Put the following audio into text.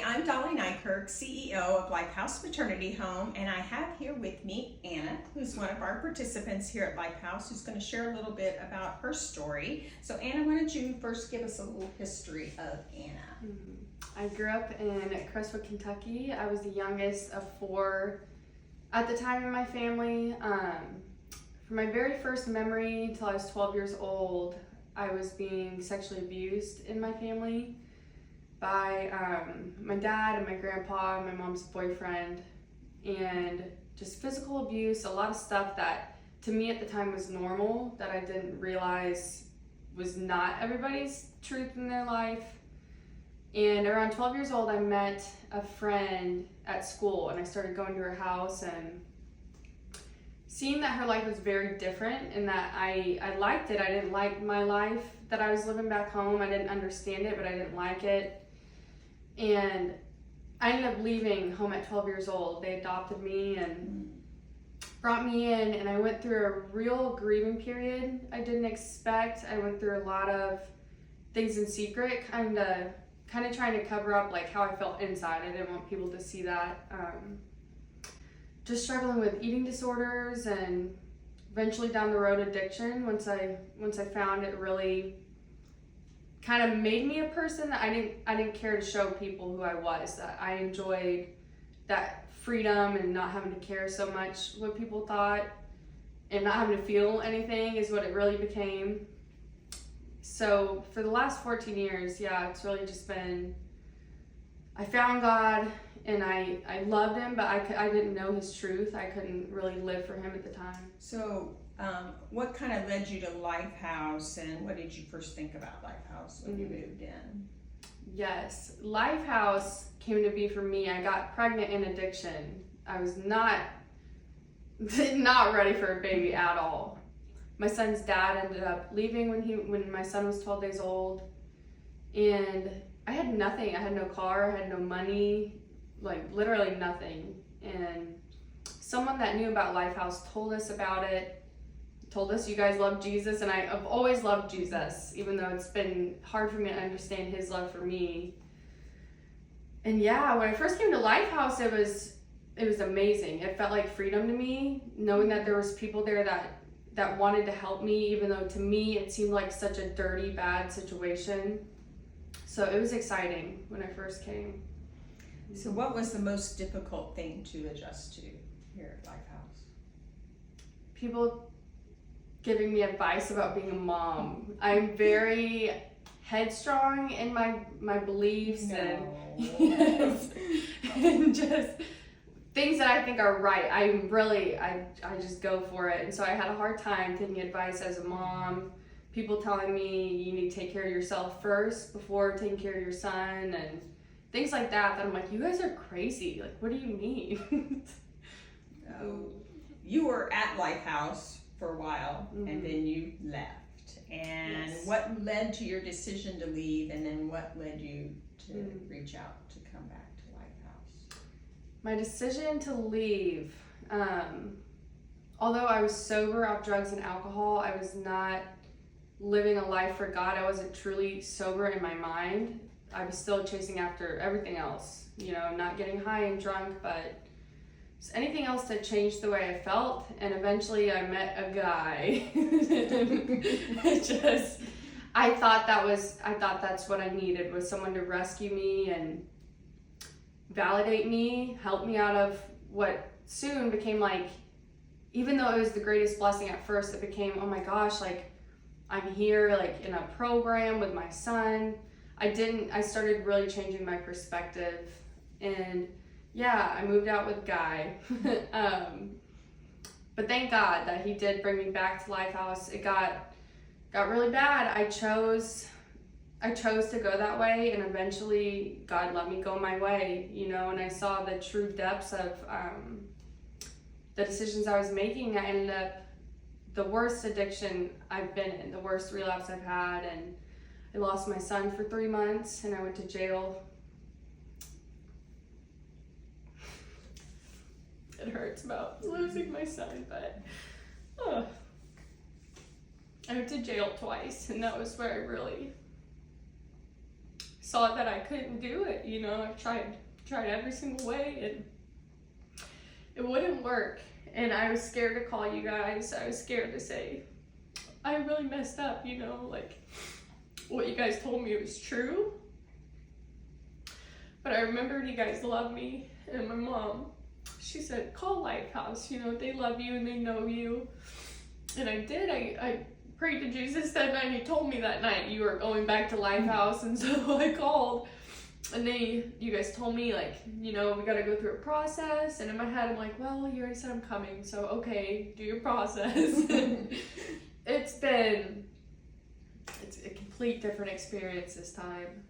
I'm Dolly Nykirk, CEO of Lifehouse Maternity Home, and I have here with me Anna, who's one of our participants here at Lifehouse, who's going to share a little bit about her story. So Anna, why don't you first give us a little history of Anna? I grew up in Crestwood, Kentucky. I was the youngest of four at the time in my family. For my very first memory until I was 12 years old, I was being sexually abused in my family by my dad and my grandpa and my mom's boyfriend, and just physical abuse, a lot of stuff that to me at the time was normal that I didn't realize was not everybody's truth in their life. And around 12 years old, I met a friend at school, and I started going to her house and seeing that her life was very different and that I liked it. I didn't like my life that I was living back home. I didn't understand it, but I didn't like it. And I ended up leaving home at 12 years old. They adopted me and brought me in, and I went through a real grieving period I didn't expect. I went through a lot of things in secret, kind of trying to cover up like how I felt inside. I didn't want people to see that. Just struggling with eating disorders and eventually down the road addiction. Once I found it really kind of made me a person that I didn't care to show people who I was, that I enjoyed that freedom and not having to care so much what people thought and not having to feel anything is what it really became. So for the last 14 years, it's really just been, I found God and I loved him, but I didn't know his truth. I couldn't really live for him at the time. So what kind of led you to Lifehouse, and what did you first think about Lifehouse when you moved in? Yes, Lifehouse came to be for me. I got pregnant in addiction. I was not ready for a baby at all. My son's dad ended up leaving when my son was 12 days old, and I had nothing. I had no car, I had no money, like literally nothing. And someone that knew about Lifehouse told us about it, told us, you guys love Jesus, and I've always loved Jesus, even though it's been hard for me to understand his love for me. And when I first came to Lifehouse, it was amazing. It felt like freedom to me, knowing that there was people there that wanted to help me, even though to me it seemed like such a dirty, bad situation. So it was exciting when I first came. So what was the most difficult thing to adjust to here at Lifehouse? People giving me advice about being a mom. I'm very headstrong in my beliefs and just things that I think are right. I just go for it. And so I had a hard time taking advice as a mom. People telling me you need to take care of yourself first before taking care of your son and things like that I'm like, you guys are crazy. Like, what do you mean? You were at Lifehouse for a while, and then you left. And what led to your decision to leave, and then what led you to reach out to come back to Lifehouse? My decision to leave, although I was sober off drugs and alcohol, I was not living a life for God. I wasn't truly sober in my mind. I was still chasing after everything else, not getting high and drunk, but just anything else to change the way I felt. And eventually I met a guy. I thought that's what I needed, was someone to rescue me and validate me, help me out of what soon became like, even though it was the greatest blessing at first, it became, oh my gosh, like I'm here like in a program with my son. I started really changing my perspective, and I moved out with Guy. But thank God that he did bring me back to Lifehouse. It got really bad. I chose to go that way, and eventually God let me go my way, and I saw the true depths of the decisions I was making. I ended up the worst addiction I've been in, the worst relapse I've had, and I lost my son for 3 months, and I went to jail. It hurts about losing my son, but I went to jail twice, and that was where I really saw that I couldn't do it. You know, I've tried every single way and it wouldn't work. And I was scared to call you guys. I was scared to say, I really messed up, you know, like what you guys told me was true. But I remembered you guys love me, and my mom, she said, call Lifehouse, you know, they love you and they know you. And I did. I prayed to Jesus that night, and he told me that night you were going back to Lifehouse, and so I called. And you guys told me, like, you know, we gotta go through a process. And in my head, I'm like, well, you already said I'm coming, so okay, do your process. It's a complete different experience this time.